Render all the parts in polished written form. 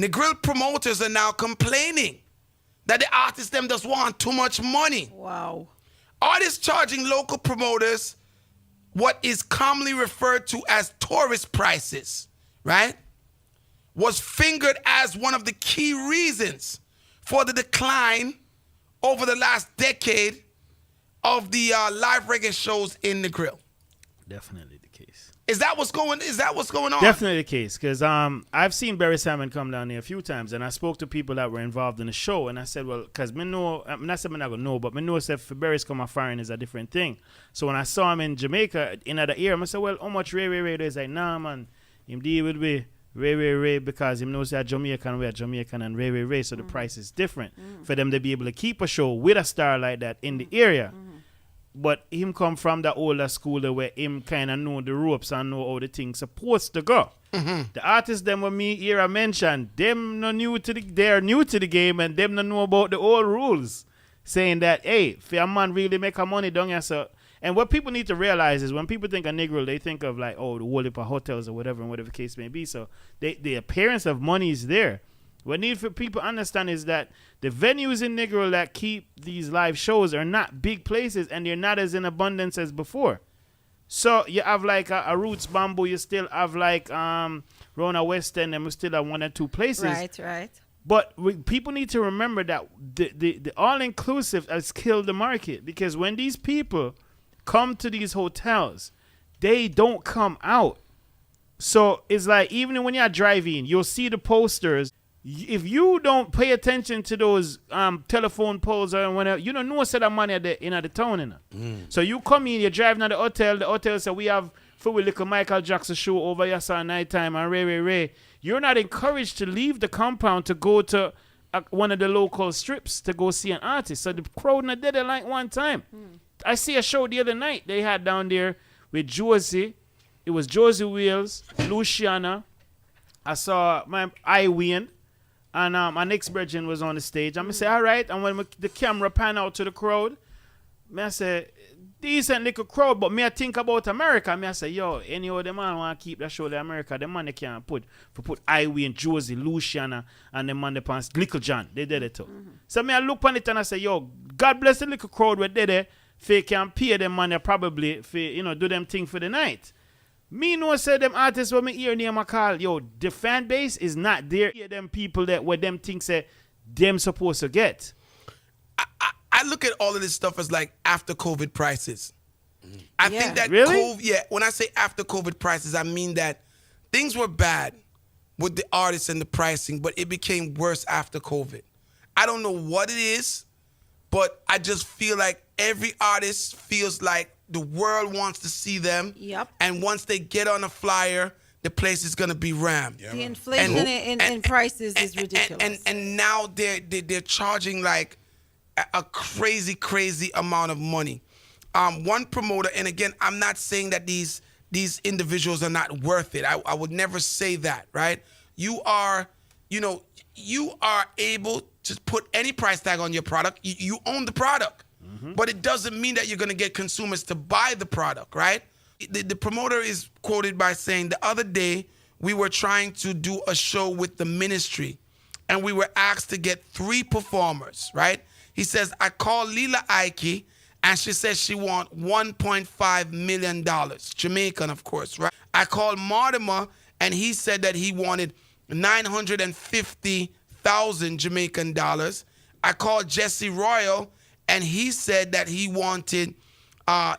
Negril promoters are now complaining that the artists them just want too much money. Wow. Artists charging local promoters what is commonly referred to as tourist prices, right, was fingered as one of the key reasons for the decline over the last decade of the live reggae shows in Negril. Definitely the case. Is that what's going on? Definitely the case, because I've seen Barry Salmon come down there a few times, and I spoke to people that were involved in the show, and I said, well, because me know, I'm not saying I'm not going to know, but me know if Barry's come off firing is a different thing. So when I saw him in Jamaica in the year, I said, well, how much Ray? He's like, nah, man, him deal with me. Ray, because him knows that Jamaican, we're Jamaican, and Ray, so the price is different for them to be able to keep a show with a star like that in the area. But him come from the older school where him kind of know the ropes and know how the thing's supposed to go. The artists them with me here I mentioned, them no new to they're new to the game, and them no know about the old rules. Saying that, hey, if a man really make a money down here, so. And what people need to realize is when people think of Negril, they think of like, oh, the whole heap of hotels or whatever, and whatever the case may be. So the appearance of money is there. What need for people to understand is that the venues in Negril that keep these live shows are not big places, and they're not as in abundance as before. So you have like a Roots Bamboo, you still have like Rona West End, and we still have 1 or 2 places. Right. But people need to remember that the all-inclusive has killed the market, because when these people come to these hotels, they don't come out. So it's like, even when you're driving, you'll see the posters. If you don't pay attention to those telephone poles or whatever, you don't know set of money in the town. So you come in, you're driving at the hotel says, we have for we little Michael Jackson show over here at night time and Ray. You're not encouraged to leave the compound to go to one of the local strips to go see an artist. So the crowd not did it like one time. I see a show the other night they had down there with Josie. It was Josie Wales, Luciana. I saw my Wayne. And my next virgin was on the stage. I'm going to say, all right. And when the camera pan out to the crowd, I say, decent little crowd, but me I think about America. I say, yo, any of them man want to keep that show to America, the man they can't put Wayne, Josie, Luciana, and the man they pants Little John. They did it too. So me I look on it and I say, yo, God bless the little crowd where they there, they can pay them money probably, for, do them thing for the night. Me know say them artists when me hear name I call, yo, the fan base is not there. Hear them people that what them think say them supposed to get. I look at all of this stuff as like after COVID prices. I think that really? When I say after COVID prices, I mean that things were bad with the artists and the pricing, but it became worse after COVID. I don't know what it is, but I just feel like every artist feels like the world wants to see them. Yep. And once they get on a flyer, the place is going to be rammed. Yeah, the inflation in prices is ridiculous. And now they're charging like a crazy amount of money. One promoter, and again, I'm not saying that these individuals are not worth it. I would never say that, right? You are able to put any price tag on your product. You own the product. But it doesn't mean that you're going to get consumers to buy the product, right? The promoter is quoted by saying, the other day we were trying to do a show with the ministry and we were asked to get 3 performers, right? He says, I called Lila Ike and she says she want $1.5 million, Jamaican, of course, right? I called Mortimer and he said that he wanted 950,000 Jamaican dollars. I called Jesse Royal and he said that he wanted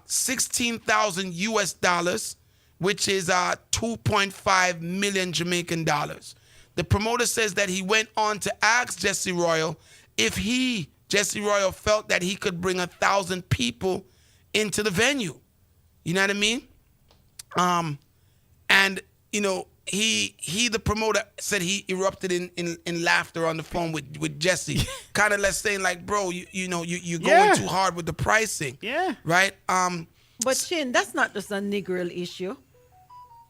16,000 US dollars, which is 2.5 million Jamaican dollars. The promoter says that he went on to ask Jesse Royal if Jesse Royal felt that he could bring 1,000 people into the venue. You know what I mean? And the promoter said he erupted in laughter on the phone with Jesse, kind of like saying like, bro, you're going too hard with the pricing, right? But Shin, that's not just a Negril issue.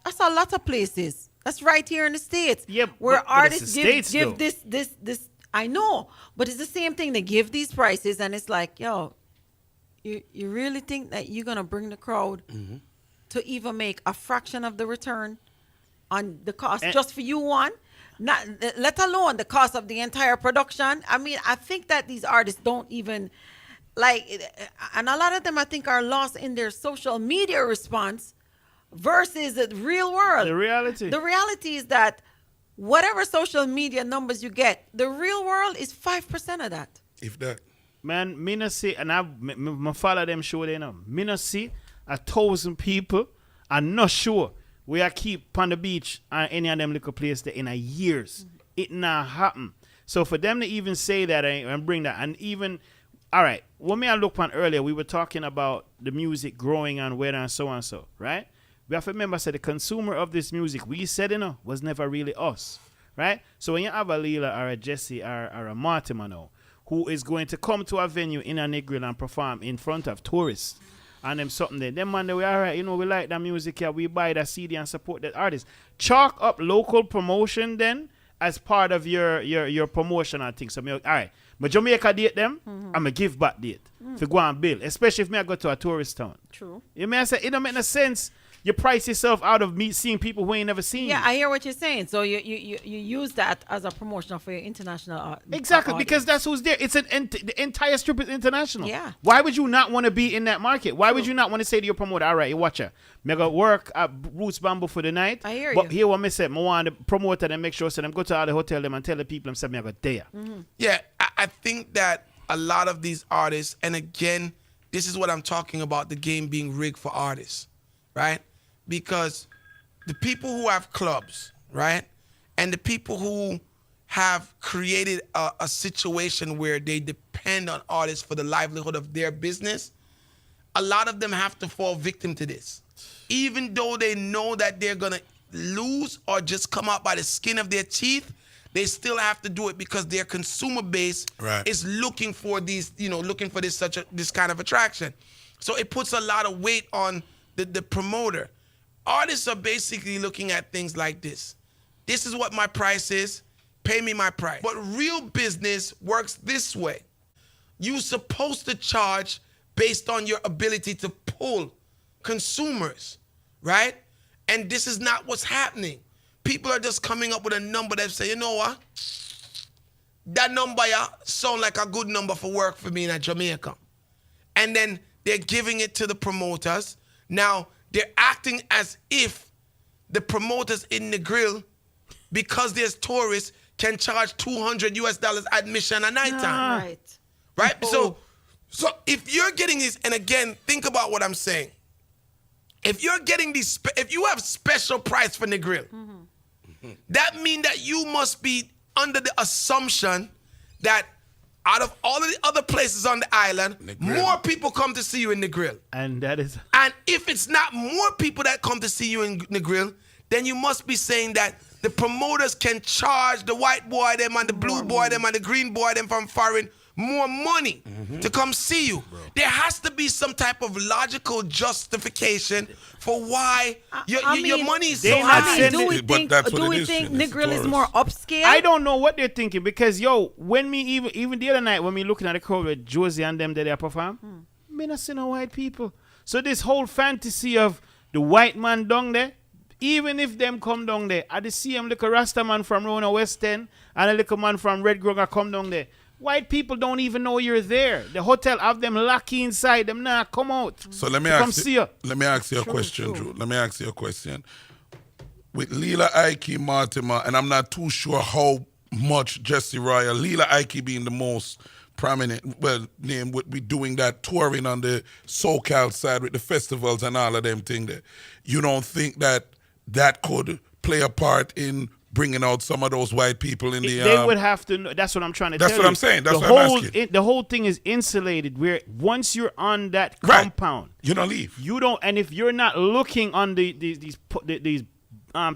That's a lot of places. That's right here in the States, where artists give this. I know, but it's the same thing. They give these prices, and it's like, yo, you really think that you're gonna bring the crowd to even make a fraction of the return on the cost just for you one? Not let alone the cost of the entire production. I mean, I think that these artists don't even like, and a lot of them I think are lost in their social media response versus the real world. The reality. The reality is that whatever social media numbers you get, the real world is 5% of that. If that. Man, me not see, and I follow them show they know. Me not see 1,000 people. I'm not sure we are keep on the beach and any of them little places there in a years. Mm-hmm. It not happen. So for them to even say that and bring that, and even, all right, when I looked on earlier, we were talking about the music growing and where and so, right? We have to remember, the consumer of this music, we said, was never really us, right? So when you have a Leela or a Jesse or a Mortimer now, who is going to come to a venue in a Negril and perform in front of tourists, and them something there. Them man, they were all right, we like that music here, we buy that CD and support that artist. Chalk up local promotion then as part of your promotional thing. So, all right, my Jamaica date them, I'm a give back date for go and bill, especially if I go to a tourist town. True. You may say, it don't make no sense. You price yourself out of me seeing people who ain't never seen. Yeah, I hear what you're saying. So you use that as a promotion for your international exactly, audience. because that's who's there. It's the entire strip is international. Yeah. Why would you not want to be in that market? Why would you not want to say to your promoter, all right, you watch her, me go work at Roots Bamboo for the night. I hear but you. Here what me say, I want the promoter and make sure them go to all the hotel them and tell the people them say me I go there. Mm-hmm. Yeah, I think that a lot of these artists, and again, this is what I'm talking about, the game being rigged for artists, right? Because the people who have clubs, right, and the people who have created a situation where they depend on artists for the livelihood of their business, a lot of them have to fall victim to this. Even though they know that they're going to lose or just come out by the skin of their teeth, they still have to do it because their consumer base is looking for these, looking for this kind of attraction. So it puts a lot of weight on the promoter. Artists are basically looking at things like this. This is what my price is. Pay me my price. But real business works this way. You're supposed to charge based on your ability to pull consumers, right? And this is not what's happening. People are just coming up with a number that say, you know what? That number sound like a good number for work for me in Jamaica. And then they're giving it to the promoters. Now, they're acting as if the promoters in Negril, because there's tourists, can charge $200 admission a nighttime. Right? So if you're getting this, and again, think about what I'm saying. If you're getting these, if you have special price for Negril, that means that you must be under the assumption that out of all of the other places on the island, more people come to see you in Negril. And that is... And if it's not more people that come to see you in Negril, then you must be saying that the promoters can charge the white boy them and the blue boy them and the green boy them from foreign more money to come see you. There has to be some type of logical justification for why your money is so high. Do we think Negril is more upscale? I don't know what they're thinking because, when me even the other night when me looking at the crowd with Josie and them that they perform, me not see no white people. So this whole fantasy of the white man down there, even if them come down there, I just see them like a Rasta man from Rona West End and a little man from Red Grove come down there. White people don't even know you're there. The hotel have them lucky inside. Them come out. So let me ask you a question, Drew. Let me ask you a question. With Leela Ike, Mortimer, and I'm not too sure how much Jesse Royal, Leela Ike being the most prominent, name would be doing that touring on the SoCal side with the festivals and all of them things there. You don't think that could play a part in bringing out some of those white people in the... They would have to know. That's what I'm trying to tell you. That's what I'm saying. That's what I'm asking. The whole thing is insulated where once you're on that compound... You don't leave. You don't... And if you're not looking on these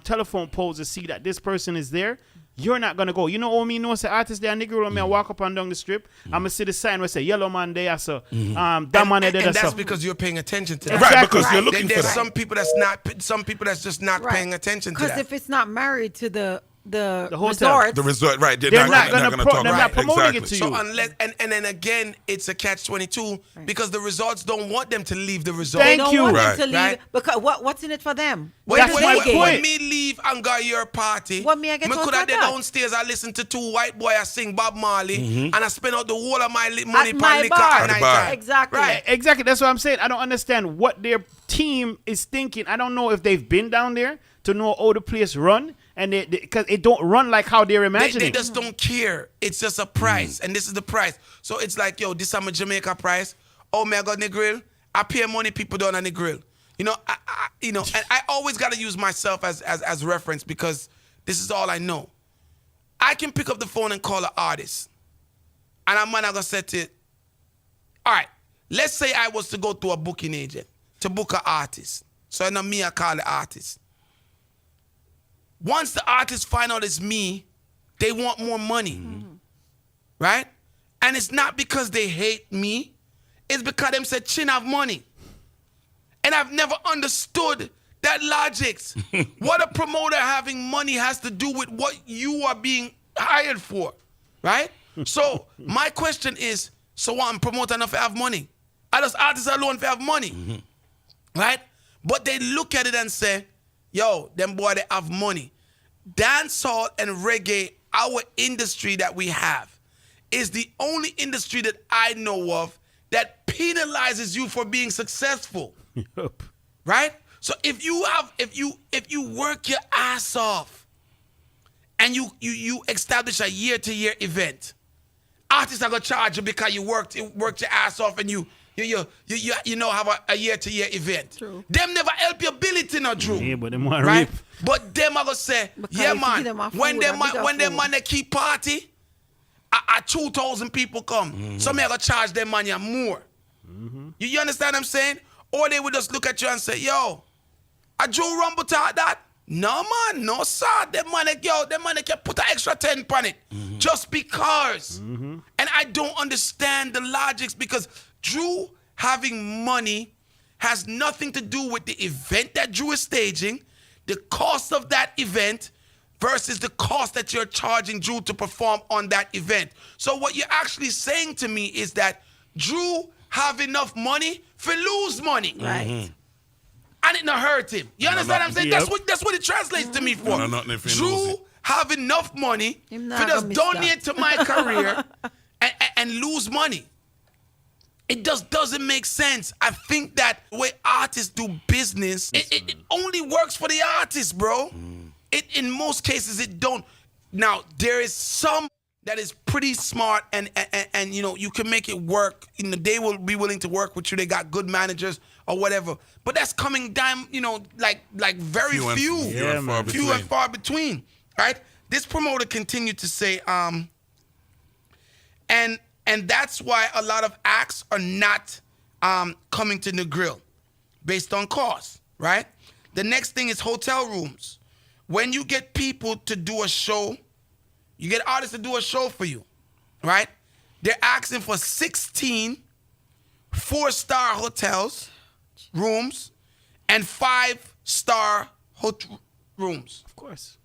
telephone poles to see that this person is there, you're not going to go. You know what me know? Say artists there, nigga, when I walk up and down the strip, I'm going to see the sign where say yellow man there, so that man there. And that's because you're paying attention to that. Right, because you're looking for that. There's some people that's just not paying attention to that. Because if it's not married to the the hotel. resorts. The resort, right? They're not going to talk. they're not promoting it to you. So unless and then again, it's a catch-22 because the resorts don't want them to leave the resort. They don't want Right. them to leave because what's in it for them? That's my point. When me leave and go your party, What me I get could out have of there that? downstairs. I listen to 2 white boys sing Bob Marley, and I spend out the whole of my money At on my liquor bar. at At the night bar. time. Exactly. Right. Exactly. That's what I'm saying. I don't understand what their team is thinking. I don't know if they've been down there to know how the place run, and because it don't run like how they're They imagining. just don't care. It's just a price, and this is the price. So it's like, yo, this is my Jamaica price. Oh, me I got Negril. I pay money people down on Negril. You know, and I always got to use myself as reference because this is all I know. I can pick up the phone and call an artist, and I'm not gonna set it. All right, let's say I was to go to a booking agent to book an artist. So I know me, I call the artist. Once the artists find out it's me, they want more money, right? And it's not because they hate me. It's because them said chin have money. And I've never understood that logics. What a promoter having money has to do with what you are being hired for, right? So my question is, so what, I'm promoter enough to have money? Are those artists alone to have money, right? But they look at it and say, yo, them boy, they have money. Dancehall and reggae, our industry that we have, is the only industry that I know of that penalizes you for being successful. Yup. Right? So if you work your ass off and you establish a year-to-year event, artists are gonna charge you because you worked your ass off and you have a year-to-year event. True. Them never help your ability, no Drew. Yeah, but them want to Right? reap. But them are gonna say, Because yeah if you man, give them a when food, them a bigger man they keep party, 2,000 people come. So me I gonna charge them money more. You understand what I'm saying? Or they would just look at you and say, yo, a Joe Rumble taught that? No man, no sir. Them man can put an extra 10 on it. Just because. And I don't understand the logics because Drew having money has nothing to do with the event that Drew is staging, the cost of that event versus the cost that you're charging Drew to perform on that event. So what you're actually saying to me is that Drew have enough money for lose money. Right. And it not hurt him. You understand what I'm saying? Yep. That's what it translates to me for. No, nothing if he lose Drew it. have enough money Him for not just gonna miss donate to my career and lose money. It just doesn't make sense. I think that the way artists do business, it only works for the artist, bro. In most cases, it don't. Now, there is some that is pretty smart and you know, you can make it work. You know, they will be willing to work with you. They got good managers or whatever. But that's coming down, you know, like very few. Few and far between, right? This promoter continued to say, and that's why a lot of acts are not coming to Negril based on cost, right? The next thing is hotel rooms. When you get people to do a show, you get artists to do a show for you, right? They're asking for 16 4-star hotels rooms and 5-star rooms, Of course.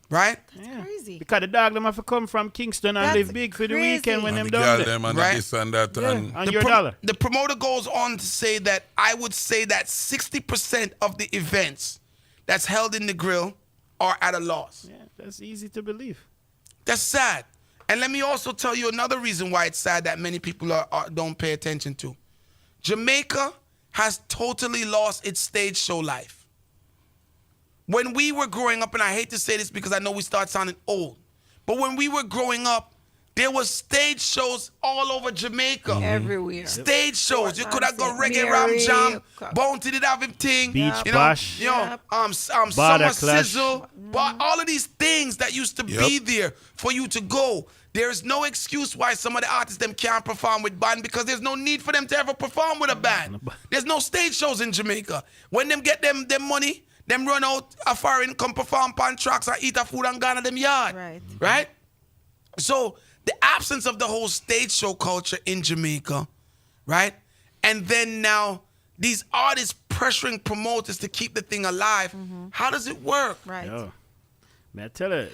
right? Yeah. Crazy. Because the dog them have to come from Kingston and That's live big for the crazy. weekend when And them the done girl there. them and Right. this and that. And On your dollar. The promoter goes on to say that I would say that 60% of the events that's held in the grill are at a loss. Yeah, that's easy to believe. That's sad. And let me also tell you another reason why it's sad that many people don't pay attention to. Jamaica has totally lost its stage show life. When we were growing up, and I hate to say this because I know we start sounding old, but when we were growing up, there was stage shows all over Jamaica. Everywhere. Stage shows. You could have got Reggae Mary, Ram Jam, Bounty did have him thing. Beach you know, Bash. You know, Yep. Summer Clash. Sizzle. But all of these things that used to be there for you to go. There's no excuse why some of the artists them can't perform with band because there's no need for them to ever perform with a band. There's no stage shows in Jamaica. When them get them money, them run out a foreign, come perform on tracks or eat a food and gone to them yard. Right. Right? So the absence of the whole stage show culture in Jamaica, right? And then now these artists pressuring promoters to keep the thing alive. How does it work? Right. Yeah. Man, I tell her.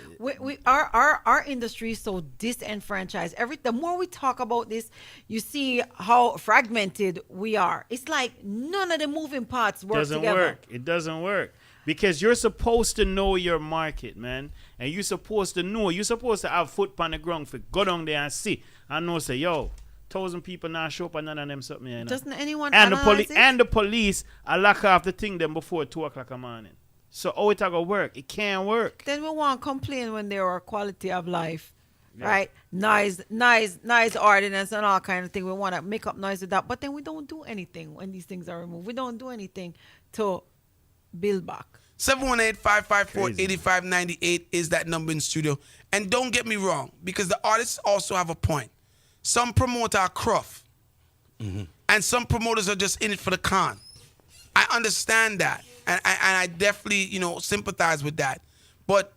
Our industry is so disenfranchised. The more we talk about this, you see how fragmented we are. It's like none of the moving parts work together. It doesn't work. Because you're supposed to know your market, man. And you're supposed to have foot on the ground for go down there and see. And know say, yo, 1,000 people now show up and none of them something. You know? Doesn't anyone and analyze it? And the police are lock off the thing them before 2 o'clock in the morning. So how it gonna work? It can't work. Then we want to complain when there are quality of life, right? Noise ordinance and all kind of thing. We want to make up noise with that, but then we don't do anything when these things are removed. We don't do anything to build back. 718-554-8598 is that number in studio. And don't get me wrong, because the artists also have a point. Some promoters are cruff, and some promoters are just in it for the con. I understand that. And I definitely, sympathize with that. But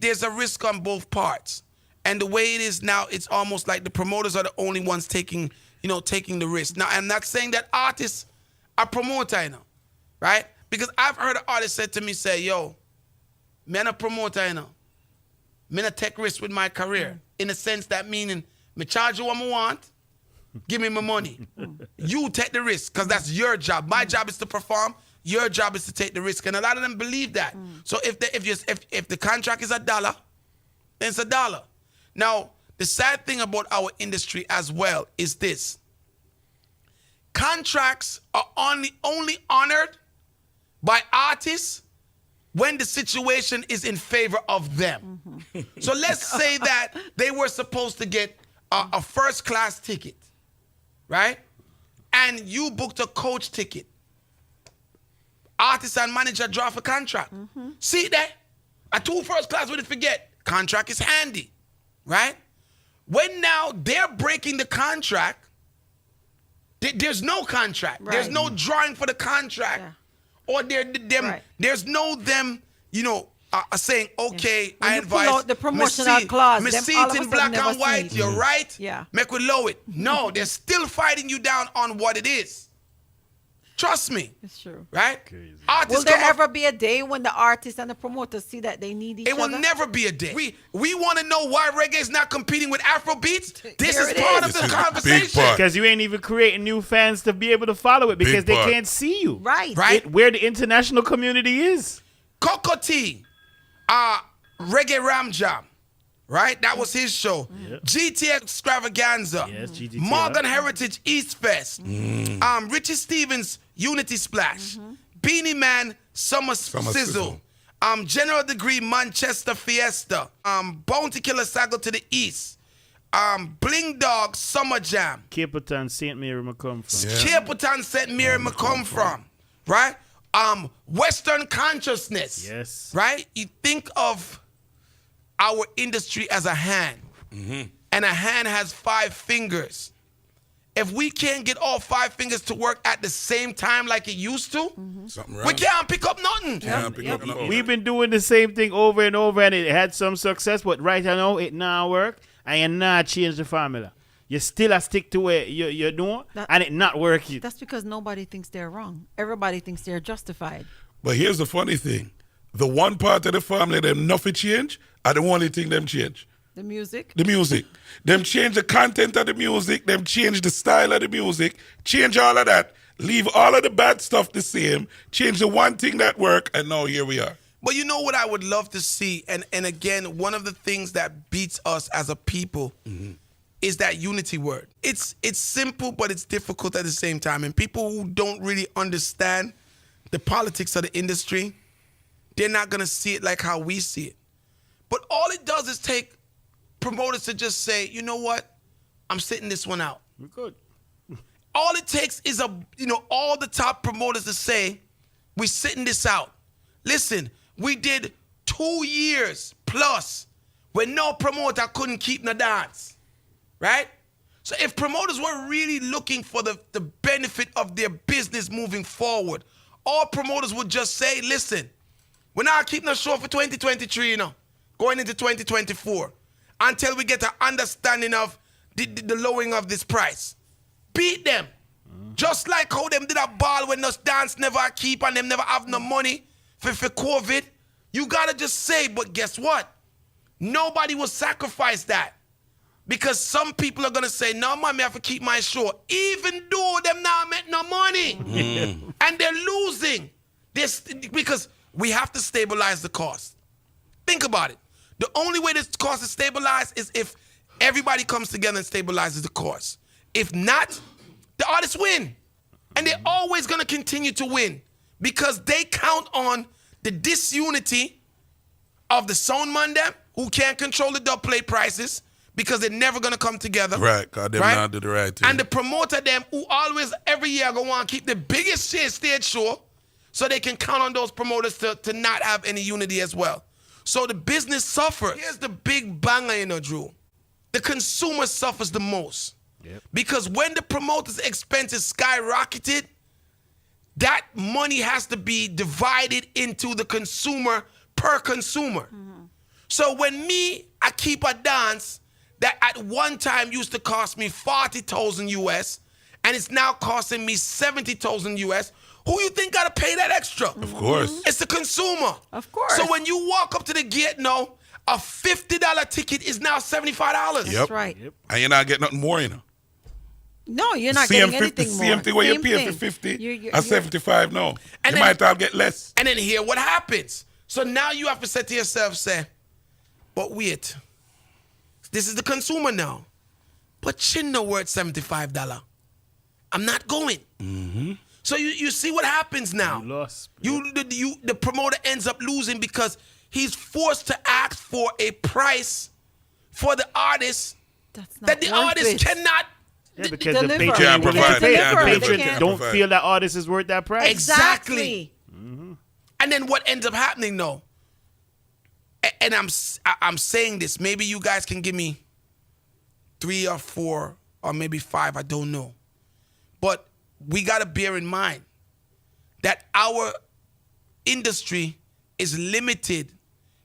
there's a risk on both parts. And the way it is now, it's almost like the promoters are the only ones taking the risk. Now, I'm not saying that artists are promoter, right? Because I've heard an artist say to me, yo, man a promoter, me not take risk with my career. In a sense that meaning, me charge you what I want, give me my money. You take the risk, because that's your job. My job is to perform. Your job is to take the risk, and a lot of them believe that. So if the contract is $1, then it's $1. Now, the sad thing about our industry as well is this: contracts are only honored by artists when the situation is in favor of them. So let's say that they were supposed to get a first-class ticket, right? And you booked a coach ticket. Artist and manager draw for contract. See that? A 2 first class, we didn't forget. Contract is handy, right? When now they're breaking the contract, there's no contract. Right. There's no drawing for the contract. Or there's no them, saying, okay, I advise. The promotional clause. Me see it in black and white, you're right. Yeah. Make we low it. No, they're still fighting you down on what it is. Trust me. It's true. Right? Crazy. Will there ever be a day when the artists and the promoters see that they need each other? It will never be a day. We want to know why reggae is not competing with Afrobeats. This is part of the conversation. Because you ain't even creating new fans to be able to follow it because they can't see you. Right. Where the international community is. Coco T, Reggae Ram Jam. Right? That was his show. GTX Extravaganza. Yes, GTX. Morgan Heritage East Fest. Richie Stevens Unity Splash. Beanie Man Summer Sizzle. General Degree Manchester Fiesta. Bounty Killer Sago to the East. Bling Dog Summer Jam. Capleton St. Mary McComb from. Capleton St. Mary McComb from. Right? Western Consciousness. Yes. Right? You think of our industry as a hand, and a hand has 5 fingers. If we can't get all 5 fingers to work at the same time like it used to, we can't pick up nothing. We've been doing the same thing over and over, and it had some success, but right now it not work, and you not change the formula. You still stick to it you know, and it not working. That's because nobody thinks they're wrong. Everybody thinks they're justified. But here's the funny thing. The one part of the family them nothing change, are the only thing them change. The music? The music. Them change the content of the music, them change the style of the music, change all of that, leave all of the bad stuff the same, change the one thing that work, and now here we are. But you know what I would love to see, and again, one of the things that beats us as a people is that unity word. It's simple, but it's difficult at the same time. And people who don't really understand the politics of the industry, they're not going to see it like how we see it. But all it does is take promoters to just say, you know what? I'm sitting this one out. We're good. All it takes is all the top promoters to say, we're sitting this out. Listen, we did 2 years plus where no promoter couldn't keep the dance, right? So if promoters were really looking for the benefit of their business moving forward, all promoters would just say, listen, we're not keeping the show for 2023, going into 2024, until we get an understanding of the lowering of this price. Beat them. Just like how them did a ball when those dance never keep and them never have no money for COVID. You gotta just say, but guess what? Nobody will sacrifice that. Because some people are gonna say, no, man, I have to keep my show. Even though them not make no money. And they're losing. Because we have to stabilize the cost. Think about it. The only way this cost is stabilized is if everybody comes together and stabilizes the cost. If not, the artists win. And they're always gonna continue to win. Because they count on the disunity of the soundman them, who can't control the dub plate prices, because they're never gonna come together. Right, because they're not do the right thing. And the promoter them, who always every year go on keep the biggest stage show, so they can count on those promoters to not have any unity as well. So the business suffers. Here's the big banger, Drew. The consumer suffers the most. Yep. Because when the promoter's expenses skyrocketed, that money has to be divided into the consumer per consumer. So when I keep a dance that at one time used to cost me 40,000 US, and it's now costing me 70,000 US, who you think gotta pay that extra? Of course. It's the consumer. Of course. So when you walk up to the gate now, a $50 ticket is now $75. Yep. That's right. Yep. And you're not getting nothing more, No, you're not getting anything more. Same thing where you Same pay thing. for 50 You're- or 75 now. And you then- might all get less. And then hear what happens. So now you have to say to yourself, but wait, this is the consumer now. But chin no worth $75. I'm not going. So you see what happens now. You lost. The promoter ends up losing because he's forced to ask for a price for the artist That's not that the worth artist it. cannot. Yeah, because the deliver. patron Can't ain't willing provide. to pay. Can't The deliver. patron Can't don't provide. feel that artist is worth that price. Exactly. And then what ends up happening though, and I'm saying this, maybe you guys can give me 3 or 4 or maybe 5, I don't know. But we got to bear in mind that our industry is limited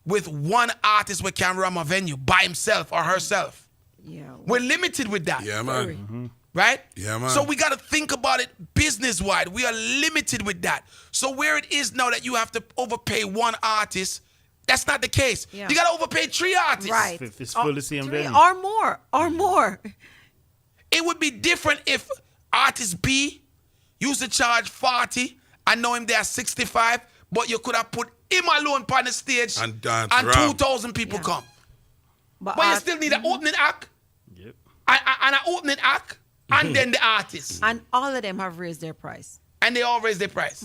with one artist who can run a venue by himself or herself. Yeah. We're limited with that. Yeah, man. Right? Yeah, man. So we got to think about it business-wide. We are limited with that. So where it is now that you have to overpay one artist, that's not the case. Yeah. You got to overpay 3 artists. Right. If it's full the same 3 venue. or more. Or more. It would be different if artist B used to charge 40. I know him there 65, but you could have put him alone on the stage And dance and around. 2,000 people Yeah. come. But you still need an opening act Yep. and an opening act and then the artist. And all of them have raised their price. And they all raise their price.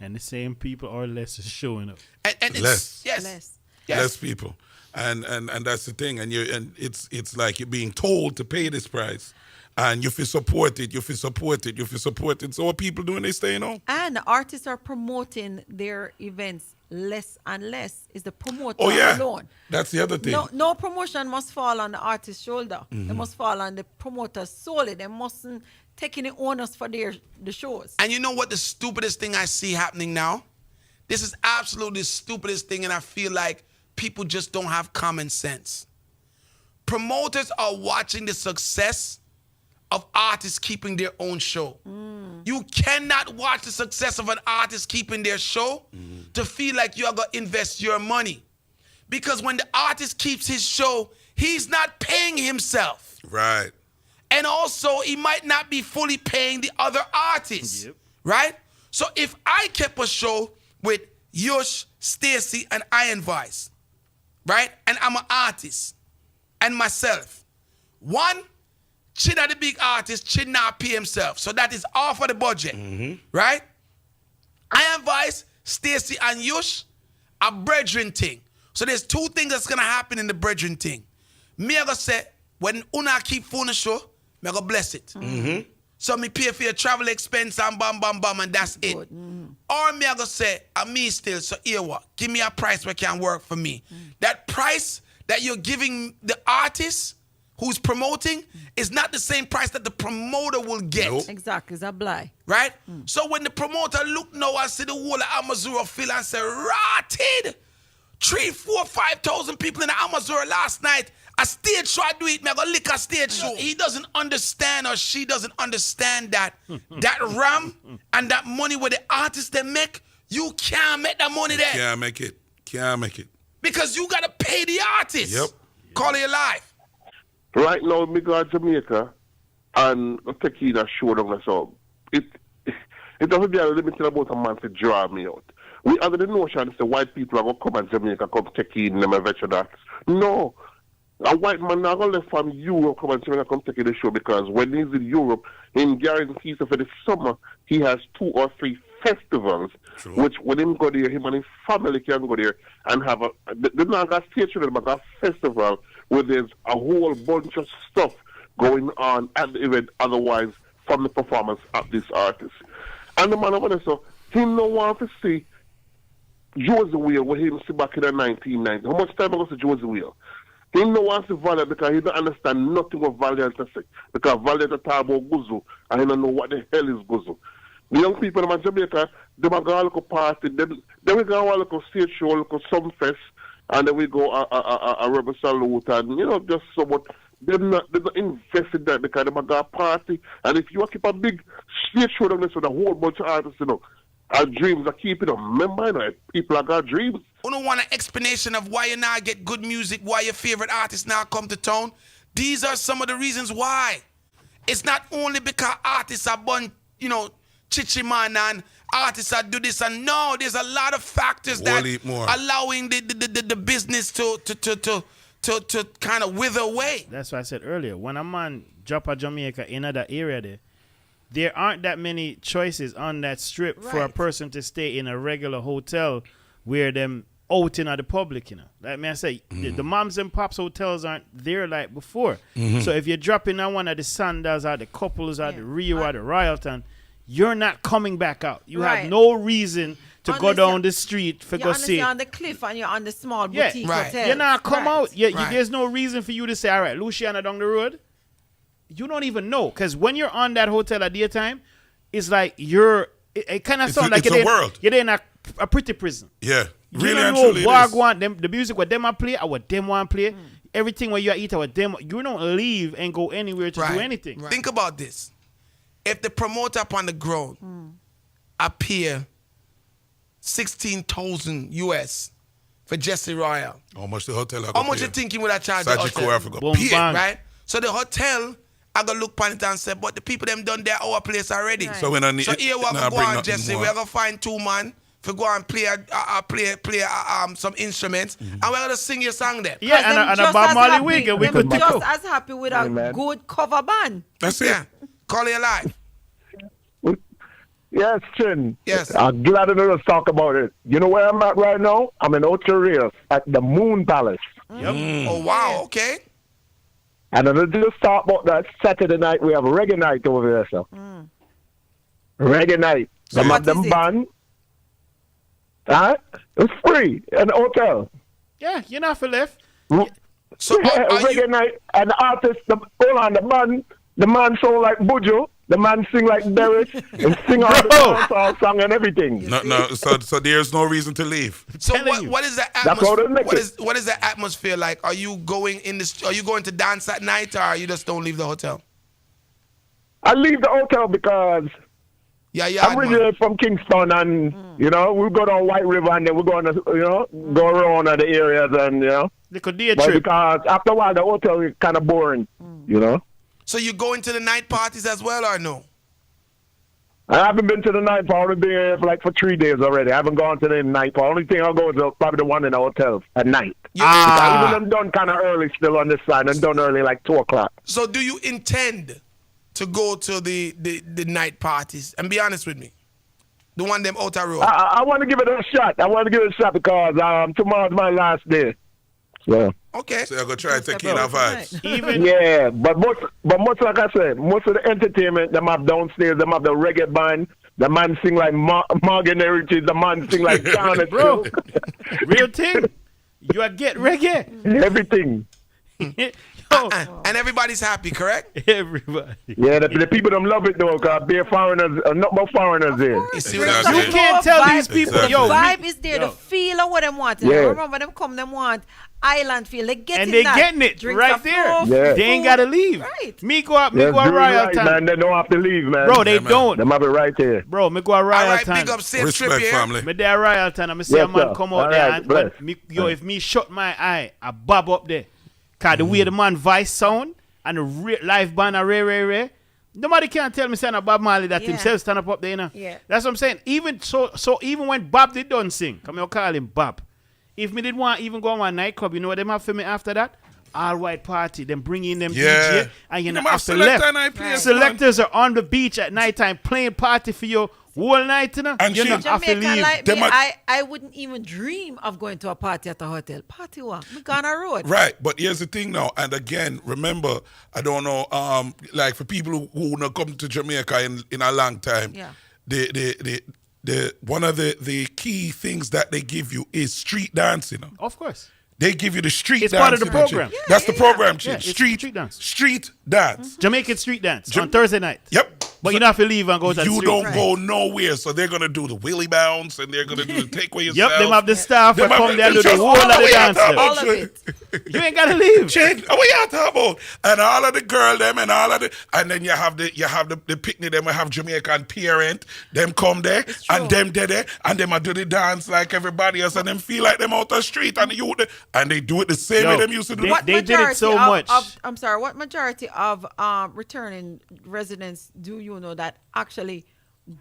And the same people or less is showing up. And it's, Less. Yes. Less. Yes. Less people. And that's the thing. And it's like you're being told to pay this price. And you feel supported, So what people doing, they staying home. And the artists are promoting their events less and less. Is the promoter Oh, yeah. alone. That's the other thing. No promotion must fall on the artist's shoulder. It must fall on the promoter solely. They mustn't take any onus for the shows. And you know what the stupidest thing I see happening now? This is absolutely the stupidest thing, and I feel like people just don't have common sense. Promoters are watching the success of artists keeping their own show. You cannot watch the success of an artist keeping their show to feel like you're going to invest your money. Because when the artist keeps his show, he's not paying himself. Right. And also, he might not be fully paying the other artists. Yep. Right? So if I kept a show with Yush, Stacy, and Iron Vice, right? And I'm an artist, and myself. One, Chin are the big artist, Chin not pay himself. So that is off of the budget. Right? Iron Vice, Stacy, and Yush, a brethren thing. So there's 2 things that's gonna happen in the brethren thing. Me I gonna say, when Una keep phone the show, me I gonna bless it. So me pay for your travel expense and bam, bam, bam, and that's it. Or me I gonna say, I'm me still, so here what? Give me a price that can work for me. That price that you're giving the artist who's promoting is not the same price that the promoter will get. Nope. Exactly, it's a lie. Right? So when the promoter look now and see the whole of Amazura fill and say, rotted! 3, 4, 5,000 people in the Amazura last night. A stage show I do it, me I go lick a stage show. He doesn't understand or she doesn't understand that that RAM and that money where the artists they make, you can't make that money there. Can't make it. Can't make it. Because you got to pay the artist. Yep. Call it live. Right now, me go to Jamaica and take in a show down so it doesn't be a limited about a man to draw me out. We under the notion that the white people are going to come and Jamaica, come take in them and veteran artists. No. A white man not going to from Europe come and Jamaica come take in the show because when he's in Europe, in guarantees for the summer, he has 2 or 3 festivals, True. which when him go there, him and his family can go there and have they're not got stage show, but a festival where there's a whole bunch of stuff going on at the event otherwise from the performance of this artist. And the man over there, so he no want to see Josie Whale when he see back in the 1990s. How much time ago see Josie Whale? He no want to see Valiant because he don't understand nothing what Valiant to say. Because Valiant talk about Guzu and he don't know what the hell is Guzu. The young people in Jamaica, they might go a little party, then we go a little stage show, a little some fest, and then we go a rebel salute, and just so what. They're not invested in that because they might go a party, and if you keep a big stage show down there, so the whole bunch of artists, our dreams are keeping them. Remember, people have got dreams. You don't want an explanation of why you now get good music, why your favorite artists now come to town. These are some of the reasons why. It's not only because artists are born, chichiman and artists that do this and no, there's a lot of factors that allowing the business to kind of wither away. That's what I said earlier. When a man drop a Jamaica in that area there aren't that many choices on that strip for a person to stay in a regular hotel where them out in the public, Like me I say, the moms and pops hotels aren't there like before. So if you're dropping on one of the Sandals or the Couples or the Rio or the Royalton, you're not coming back out. You have no reason to go down the street for go see. You're on the cliff and you're on the small boutique hotel. You're not come out. There's no reason for you to say, all right, Luciana down the road. You don't even know. Because when you're on that hotel at daytime, it's like it kind of sounds like you're in a pretty prison. Yeah. Really, you don't know what want them, the music what them want play or what them want play. Everything where you eat or what them, you don't leave and go anywhere to do anything. Right. Think about this. If the promoter up on the ground appear 16,000 US for Jesse Royal. How much the hotel? How much you think he would have charged the hotel? Right? So the hotel, I go look on it and say, but the people them done their our place already. Right. So when I need, so here we go on, Jesse. We're gonna find 2 man for go and play some instruments, and we're gonna sing your song there. Yeah, and a Bob Marley wig, and we could just as happy with a good cover band. That's it. Call it alive. Yes, Chin. Yes. I'm glad to talk about it. You know where I'm at right now? I'm in Ocho Rios at the Moon Palace. Yep. Oh, wow. Okay. And I just talk about that Saturday night. We have a reggae night over there, sir. Reggae night. So what is it? Band. It's free in the hotel. Yeah, you're not for left. So reggae night. And the artist, the man sound like Bujo. The man sing like Derek and sing all the dancehall song and everything. No. So there's no reason to leave. So what is the atmosphere? What is the atmosphere like? Are you going Are you going to dance at night, or you just don't leave the hotel? I leave the hotel because I'm originally from Kingston, and we go down White River, and then we're going to go around the areas, and They could do a trip. Because after a while the hotel is kind of boring, So you going to the night parties as well, or no? I haven't been to the night party. I've been here for 3 days already. I haven't gone to the night party. Only thing I'll go is probably the one in the hotel at night. Even I'm done kind of early still on this side. I'm done early, like 2 o'clock. So do you intend to go to the night parties? And be honest with me. The one them outer road. I want to give it a shot. Because tomorrow's my last day. So. Okay. So you're going to try tequila vibes. Yeah, but most like I said, most of the entertainment, them have downstairs, them have the reggae band, the man sing like Morgan Heritage, the man sing like Charlotte. Bro, real thing. You are get reggae. Everything. Yo, And everybody's happy, correct? everybody. Yeah, the people them love it though, cause they're foreigners, not more foreigners there. You see what I'm Exactly. You saying? can't tell these people, Exactly. yo, The vibe is there, yo. the feel of what them want. Yeah. Remember them come, them want island feel. They getting And they that. getting it Drinks right are there. full, Yeah. They ain't food. gotta leave. Right. Me go out Yes, do it Royal right, Town. man. They don't have to leave, man. Bro, they man. don't. Them have it right there. Bro, me go a All Royal right, Town. big up, safe trip Respect, here. family. Me there Royal Town. I'm see Yes, a man sir. come out All there right, and bless. me, yo, if me shut my eye, I bob up there. Cause the way the man voice sound and the live band are rare. Nobody can tell me saying a Bob Marley that Yeah. himself stand up there, you know. Yeah. That's what I'm saying. Even so even when Bob did done sing, come here call him Bob. If me did want even go on one nightclub, you know what them have for me after that? All white party, them bring in them Yeah. DJ, and you know Them have after selector left. night players, Selectors are on the beach at nighttime playing party for you whole night, you know. And You she- know have to Jamaica leave. like Them me, are- I wouldn't even dream of going to a party at a hotel. Party what? Me gone a road. Right, but here's the thing now, and again, remember, I don't know, like for people who not come to Jamaica in a long time, Yeah. the one of the key things that they give you is street dancing. Of course. They give you the street It's dancing. part of the and shit. program. Yeah, That's the program, Yeah, shit. it's Street street dance. Street dance. Jamaican street dance on Thursday night. Yep. But you don't have to leave and go to the You street. don't go nowhere, so they're gonna do the willy bounce and they're gonna do the take away yourself. Yep, them have the staff that Them have come there and do just the all whole of the way out dance. there. there. All of it. You ain't gotta leave. Change. Oh, we out talking about, and all of the girl them and all of the, and then you have the picnic. Them we have Jamaican parent. Them come there and them there and them a do the dance like everybody else, and them feel like them out the street and the youth, and they do it the same way Yo, them used to do. they did it so much. I'm sorry. What majority of returning residents do you know that actually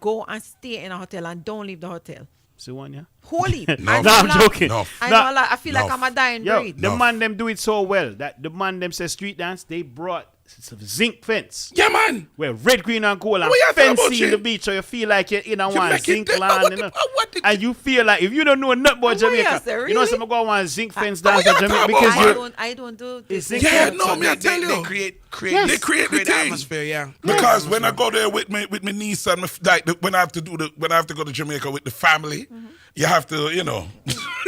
go and stay in a hotel and don't leave the hotel? See one, yeah? Holy. No. I'm joking. No. I Nah. know a lot. I feel like No. I'm a dying Yo, breed. the No. man them do it so well that the man them say street dance, they brought some zinc fence. Yeah, man. Where red, green, and gold and What you talking about, fencing the shit? beach, so you feel like you're in a You one make it zinc that- land, what you the- know. what the- And you feel like if you don't know nothing about What you Jamaica, say, you know really? some go one zinc fence what dance you at Jamaica talking because about, you I don't do It's this. zinc Yeah, fence. no, So me I tell they you. create Yes. They create the thing. atmosphere, yeah. Because when I go there with my niece and when I have to go to Jamaica with the family, you have to, you know,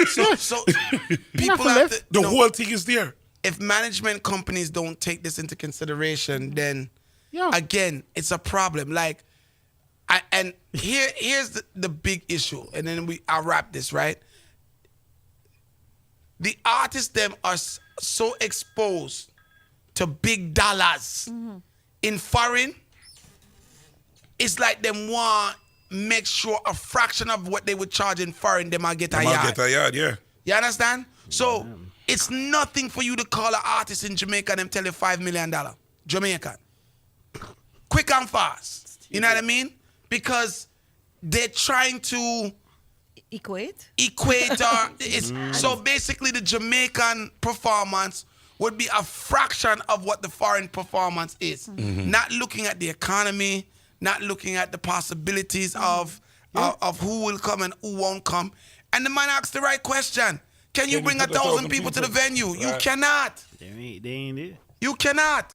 So people to have live. to, the no, whole thing is there. if management companies don't take this into consideration, then Yeah. again, it's a problem. Like, here's the big issue, and then I'll wrap this, right? The artists them are so exposed to big dollars in foreign. It's like them want make sure a fraction of what they would charge in foreign, they might get a I yard. get a yard, yeah. You understand? So it's nothing for you to call an artist in Jamaica and them tell you $5 million. Jamaican. Quick and fast. You know what I mean? Because they're trying to Equate. equate or so basically the Jamaican performance would be a fraction of what the foreign performance is. Not looking at the economy, not looking at the possibilities of who will come and who won't come. And the man asked the right question. Can you bring put 1,000 people to the venue? You Right. cannot. They ain't it. You cannot.